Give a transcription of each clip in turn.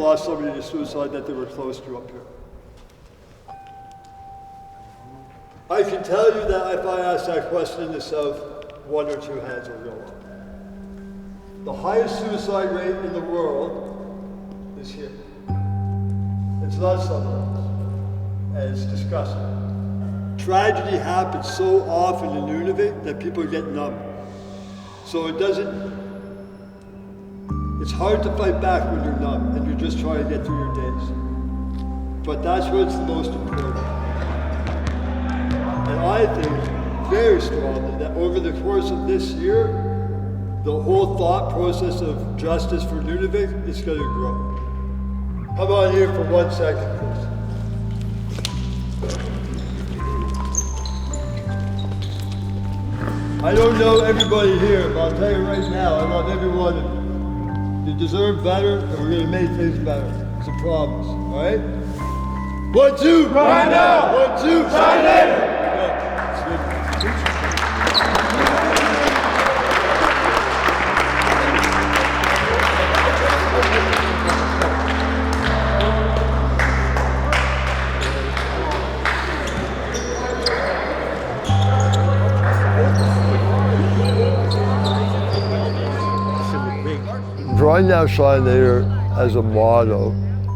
lost somebody to suicide that they were close to up here? I can tell you that if I ask that question in the South, 1 or 2 hands will go up. The highest suicide rate in the world is here. It's not somewhere else. And it's disgusting. Tragedy happens so often in Nunavik that people get numb. So it's hard to fight back when you're numb and you're just trying to get through your days. But that's what's the most important. And I think very strongly that over the course of this year, the whole thought process of justice for Nunavik is going to grow. Come on here for 1 second, please. I don't know everybody here, but I'll tell you right now, I love every one of you. You deserve better, and we're going to make things better. It's a promise, all right? 1, 2, right now! 1, 2, shine later! Right Now, Shine Later as a motto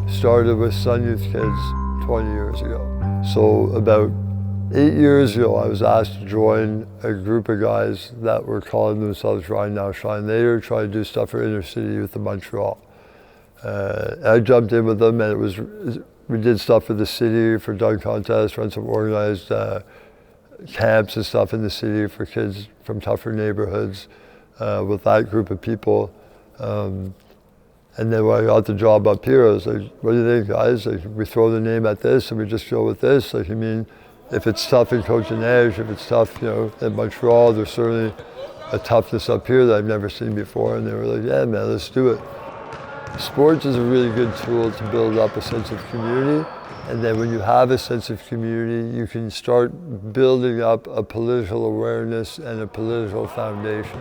started with Sun Youth Kids 20 years ago. So about 8 years ago, I was asked to join a group of guys that were calling themselves Right Now, Shine Later, trying to do stuff for inner city youth in Montreal. I jumped in with them, and we did stuff for the city, for dunk contests, run some organized camps and stuff in the city for kids from tougher neighborhoods with that group of people. And then when I got the job up here, I was like, what do you think, guys? Like, we throw the name at this and we just go with this? Like, I mean, if it's tough in Copenhagen, if it's tough, you know, in Montreal, there's certainly a toughness up here that I've never seen before. And they were like, yeah, man, let's do it. Sports is a really good tool to build up a sense of community. And then when you have a sense of community, you can start building up a political awareness and a political foundation.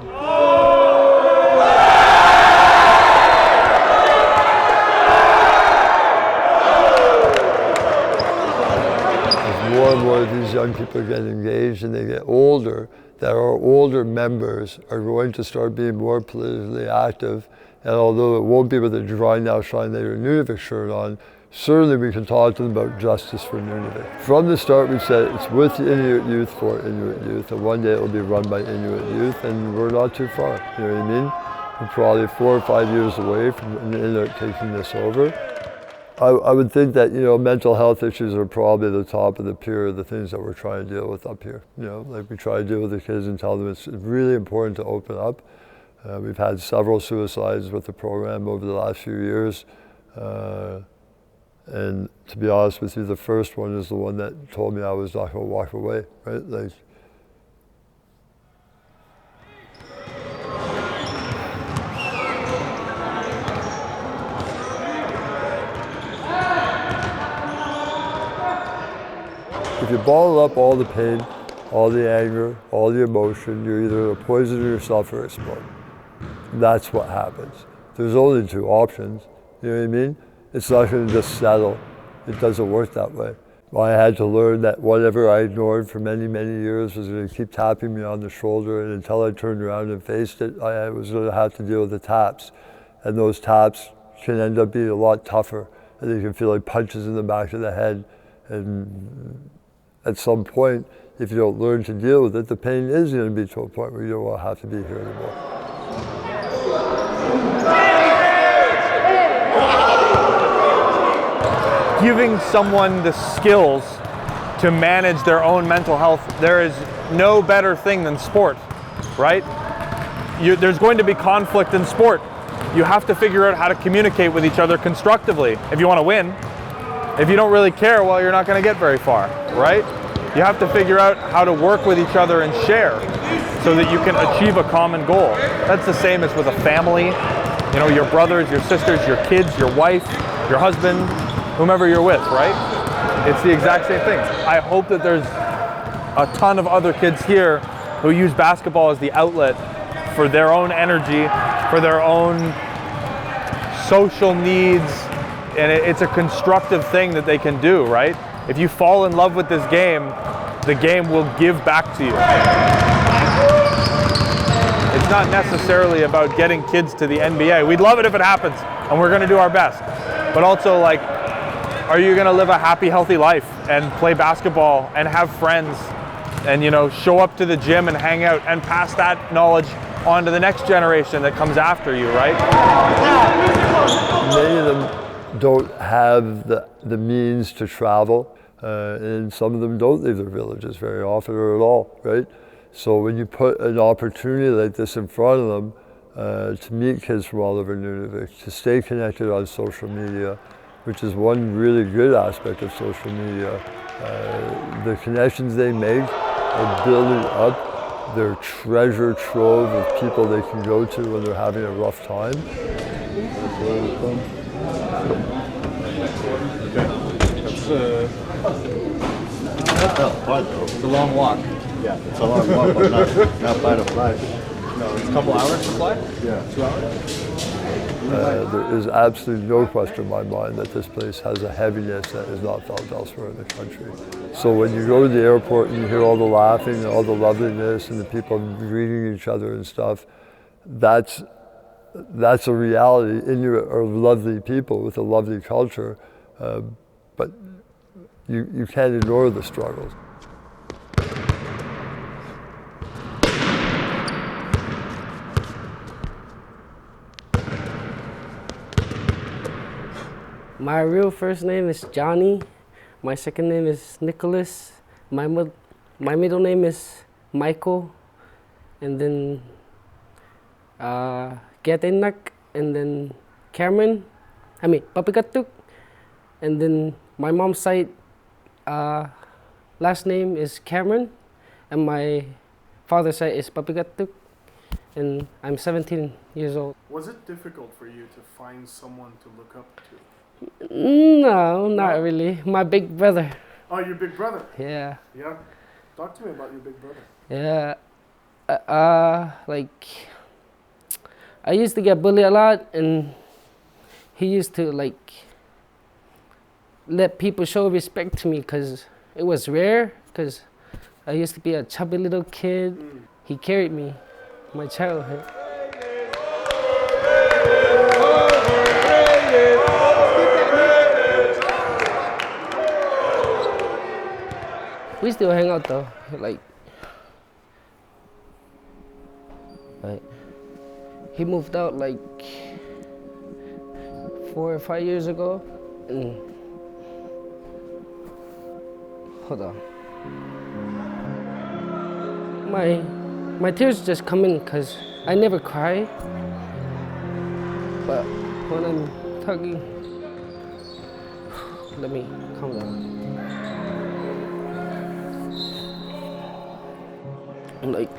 More and more of these young people get engaged and they get older, that our older members are going to start being more politically active. And although it won't be with a Right Now, Shine Later Nunavik shirt on, certainly we can talk to them about justice for Nunavik. From the start, we said it's with the Inuit youth for Inuit youth, and one day it will be run by Inuit youth, and we're not too far, you know what I mean? We're probably 4 or 5 years away from the Inuit taking this over. I would think that, you know, mental health issues are probably the top of the tier of the things that we're trying to deal with up here. You know, like we try to deal with the kids and tell them it's really important to open up. We've had several suicides with the program over the last few years. And to be honest with you, the first one is the one that told me I was not going to walk away, right? Like, if you bottle up all the pain, all the anger, all the emotion, you're either going to poison yourself or explode. That's what happens. There's only 2 options, you know what I mean? It's not going to just settle. It doesn't work that way. I had to learn that whatever I ignored for many, many years was going to keep tapping me on the shoulder, and until I turned around and faced it, I was going to have to deal with the taps. And those taps can end up being a lot tougher, and they can feel like punches in the back of the head. And at some point, if you don't learn to deal with it, the pain is going to be to a point where you don't want to have to be here anymore. Giving someone the skills to manage their own mental health, there is no better thing than sport, right? There's going to be conflict in sport. You have to figure out how to communicate with each other constructively if you want to win. If you don't really care, well, you're not going to get very far, right? You have to figure out how to work with each other and share so that you can achieve a common goal. That's the same as with a family, you know, your brothers, your sisters, your kids, your wife, your husband, whomever you're with, right? It's the exact same thing. I hope that there's a ton of other kids here who use basketball as the outlet for their own energy, for their own social needs, And it's a constructive thing that they can do, right? If you fall in love with this game, the game will give back to you. It's not necessarily about getting kids to the NBA. We'd love it if it happens, and we're gonna do our best. But also, like, are you gonna live a happy, healthy life and play basketball and have friends and, you know, show up to the gym and hang out and pass that knowledge on to the next generation that comes after you, right? Many of them don't have the means to travel, and some of them don't leave their villages very often or at all, right? So when you put an opportunity like this in front of them to meet kids from all over Nunavik, to stay connected on social media, which is one really good aspect of social media, the connections they make are building up their treasure trove of people they can go to when they're having a rough time. It's a long walk. Yeah, it's a long walk, but not by the flight. No, it's a couple hours to fly? Yeah. 2 hours? There is absolutely no question in my mind that this place has a heaviness that is not felt elsewhere in the country. So when you go to the airport and you hear all the laughing and all the loveliness and the people greeting each other and stuff, that's a reality. Inuit are lovely people with a lovely culture, but you can't ignore the struggles. My real first name is Johnny. My second name is Nicholas. My middle name is Michael. And then Getenak. And then Cameron. Papikatuk. And then my mom's side last name is Cameron. And my father's side is Papikatuk. And I'm 17 years old. Was it difficult for you to find someone to look up to? No, not really. My big brother. Oh, your big brother? Yeah. Yeah. Talk to me about your big brother. Yeah. Like, I used to get bullied a lot, and he used to, like, let people show respect to me because it was rare, because I used to be a chubby little kid. He carried me my childhood. We still hang out though, like he moved out like 4 or 5 years ago, and hold on. My tears just come in because I never cry, but when I'm talking, let me calm down. Like,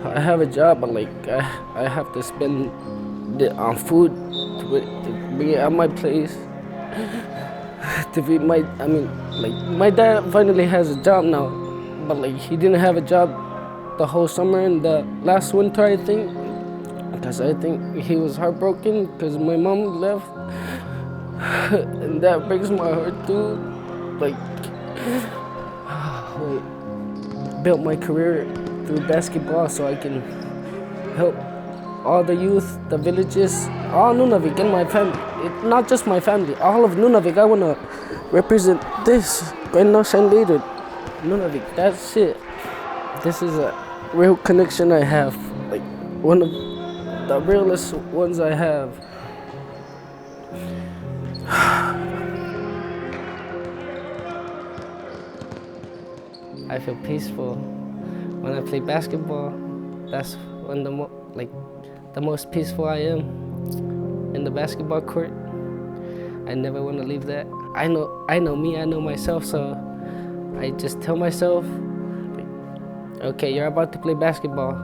I have a job, but like I have to spend it on food to bring it at my place. To be my dad finally has a job now, but like he didn't have a job the whole summer and the last winter, I think, because I think he was heartbroken because my mom left, and that breaks my heart too. Like, built my career through basketball so I can help all the youth, the villages, all Nunavik and my family. Not just my family, all of Nunavik. I want to represent this. Later Nunavik, that's it. This is a real connection I have, like one of the realest ones I have. I feel peaceful when I play basketball. That's when the most peaceful I am in the basketball court. I never want to leave that. I know me, I know myself, so I just tell myself, okay, you're about to play basketball.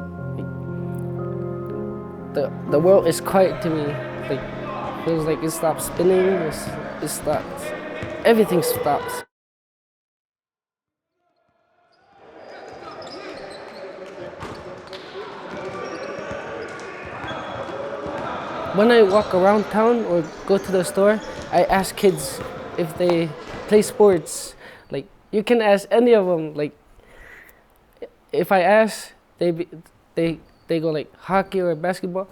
The world is quiet to me. Like, feels like it stops spinning, it stops. Everything stops. when I walk around town or go to the store, I ask kids if they play sports. Like, you can ask any of them. Like, if I ask, they go like hockey or basketball.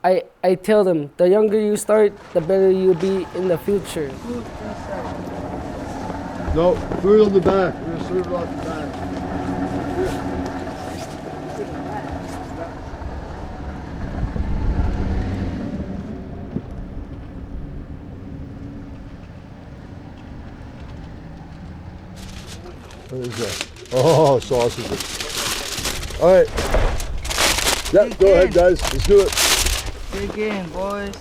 I tell them, the younger you start, the better you'll be in the future. No, food on the back. We're gonna serve it off the back. What is that? Oh, sausages. All right. Yeah, go ahead, guys. Let's do it. Dig in, boys.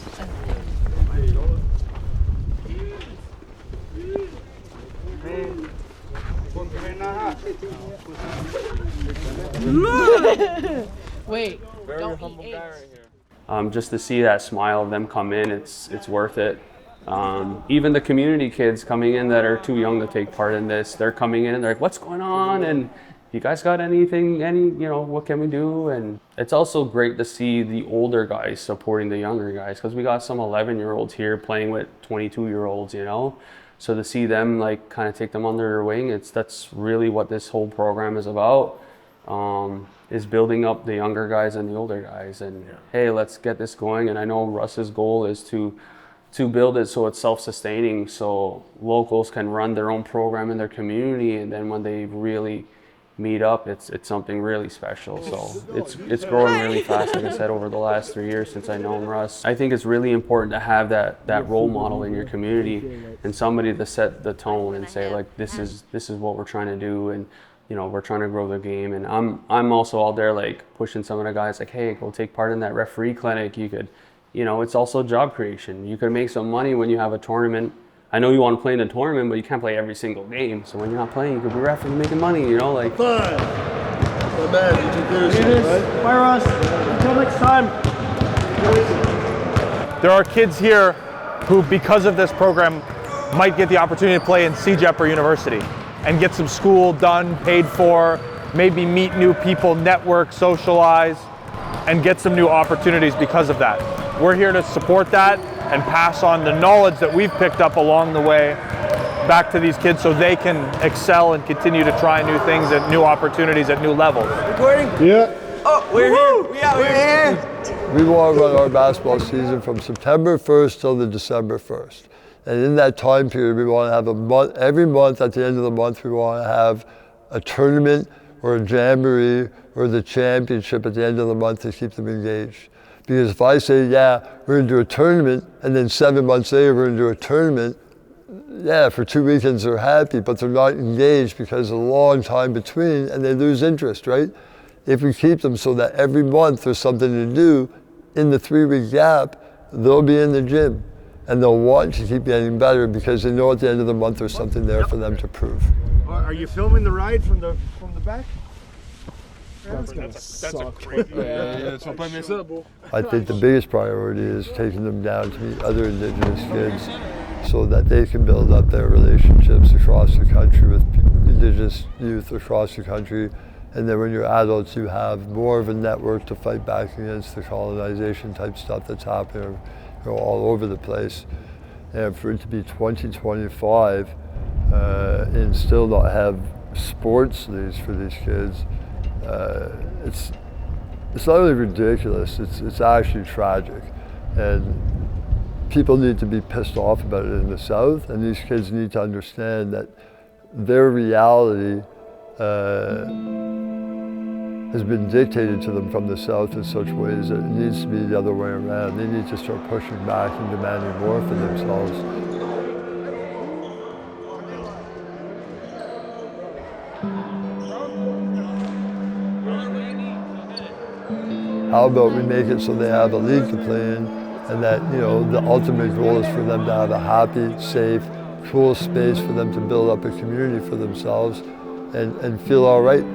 Wait, don't eat eggs. Just to see that smile of them come in, it's worth it. Even the community kids coming in that are too young to take part in this, they're coming in and they're like, what's going on? And you guys got anything, what can we do? And it's also great to see the older guys supporting the younger guys, because we got some 11-year-olds here playing with 22-year-olds, So to see them like kind of take them under their wing, that's really what this whole program is about. Is building up the younger guys and the older guys, and hey, let's get this going. And I know Russ's goal is to build it so it's self-sustaining, so locals can run their own program in their community, and then when they really meet up, it's something really special. So it's growing really fast, like I said, over the last 3 years since I know Russ. I think it's really important to have that role model in your community, and somebody to set the tone and say, like, this is what we're trying to do, and we're trying to grow the game. And I'm also out there like pushing some of the guys, like, hey, go take part in that referee clinic. You could, it's also job creation. You could make some money when you have a tournament. I know you want to play in a tournament, but you can't play every single game. So when you're not playing, you could be refereeing, making money, like. Fine. Not bad. You took care of yourself, right? Bye, Russ. Until next time. There are kids here who, because of this program, might get the opportunity to play in CJEP or university and get some school done, paid for, maybe meet new people, network, socialize, and get some new opportunities because of that. We're here to support that and pass on the knowledge that we've picked up along the way back to these kids so they can excel and continue to try new things and new opportunities at new levels. Recording? Yeah. Oh, we're here. We're here. We want to run our basketball season from September 1st till the December 1st. And in that time period, we want to have a month, every month at the end of the month, we want to have a tournament or a jamboree or the championship at the end of the month to keep them engaged. Because if I say, yeah, we're going to do a tournament, and then 7 months later we're going to do a tournament, yeah, for 2 weekends they're happy, but they're not engaged because of a long time between, and they lose interest, right? If we keep them so that every month there's something to do, in the 3-week gap, they'll be in the gym. And they'll want to keep getting better because they know at the end of the month there's something there for them to prove. Are you filming the ride from the back? That's a crazy. I think the biggest priority is taking them down to meet other Indigenous kids so that they can build up their relationships across the country with Indigenous youth across the country. And then when you're adults, you have more of a network to fight back against the colonization type stuff that's happening all over the place. And for it to be 2025 and still not have sports leagues for these kids, it's not only ridiculous, it's actually tragic. And people need to be pissed off about it in the South, and these kids need to understand that their reality has been dictated to them from the South in such ways that it needs to be the other way around. They need to start pushing back and demanding more for themselves. How about we make it so they have a league to play in, and that, the ultimate goal is for them to have a happy, safe, cool space for them to build up a community for themselves and feel all right.